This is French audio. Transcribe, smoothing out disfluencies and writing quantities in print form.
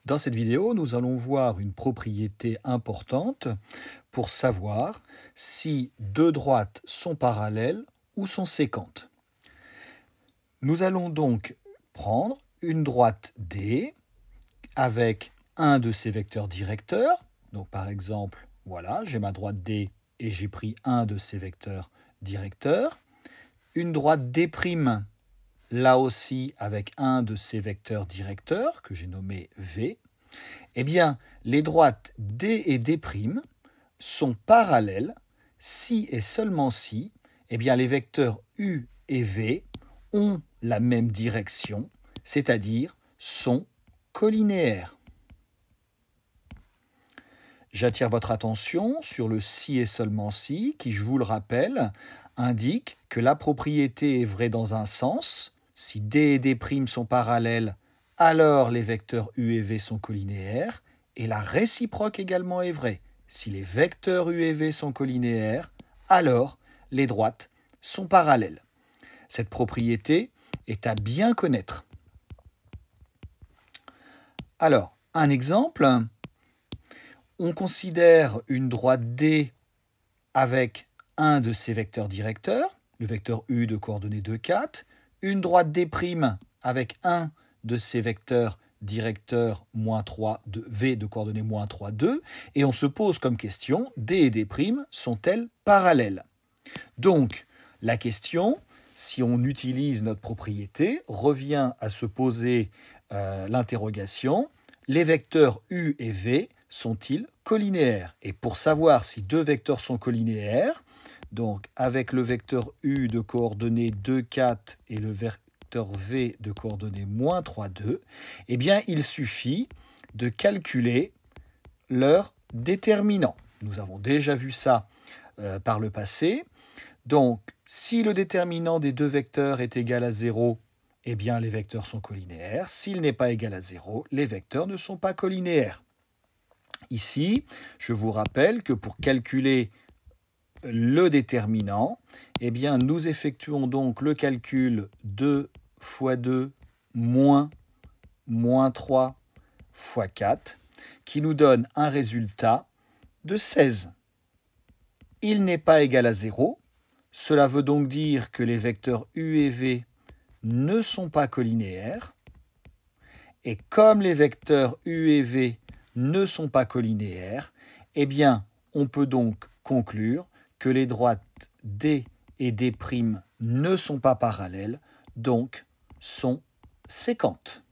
Dans cette vidéo, nous allons voir une propriété importante pour savoir si deux droites sont parallèles ou sont séquentes. Nous allons donc prendre une droite D avec un de ses vecteurs directeurs. Donc par exemple, voilà, j'ai ma droite D et j'ai pris un de ses vecteurs directeurs. Une droite D', là aussi avec un de ses vecteurs directeurs, que j'ai nommé V. Eh bien, les droites D et D' sont parallèles si et seulement si eh bien, les vecteurs U et V ont la même direction, c'est-à-dire sont collinéaires. J'attire votre attention sur le si et seulement si, qui, je vous le rappelle, indique que la propriété est vraie dans un sens. Si D et D' sont parallèles, alors les vecteurs U et V sont collinéaires, et la réciproque également est vraie. Si les vecteurs U et V sont collinéaires, alors les droites sont parallèles. Cette propriété est à bien connaître. Alors, un exemple, on considère une droite D avec un de ses vecteurs directeurs, le vecteur U de coordonnées 2, 4, une droite D' avec un de ses vecteurs directeurs moins 3, V de coordonnées moins 3, 2, et on se pose comme question, D et D' sont-elles parallèles? Donc, la question, si on utilise notre propriété, revient à se poser l'interrogation, les vecteurs U et V sont-ils collinéaires? Et pour savoir si deux vecteurs sont collinéaires, donc avec le vecteur U de coordonnées 2, 4 et le vecteur V de coordonnées moins 3, 2, eh bien, il suffit de calculer leur déterminant. Nous avons déjà vu ça par le passé. Donc, si le déterminant des deux vecteurs est égal à 0, eh bien, les vecteurs sont collinéaires. S'il n'est pas égal à 0, les vecteurs ne sont pas collinéaires. Ici, je vous rappelle que pour calculer le déterminant, eh bien, nous effectuons donc le calcul 2 fois 2 moins 3 fois 4, qui nous donne un résultat de 16. Il n'est pas égal à 0. Cela veut donc dire que les vecteurs U et V ne sont pas collinéaires. Et comme les vecteurs U et V ne sont pas collinéaires, eh bien, on peut donc conclure que les droites D et D' ne sont pas parallèles, donc sont séquentes.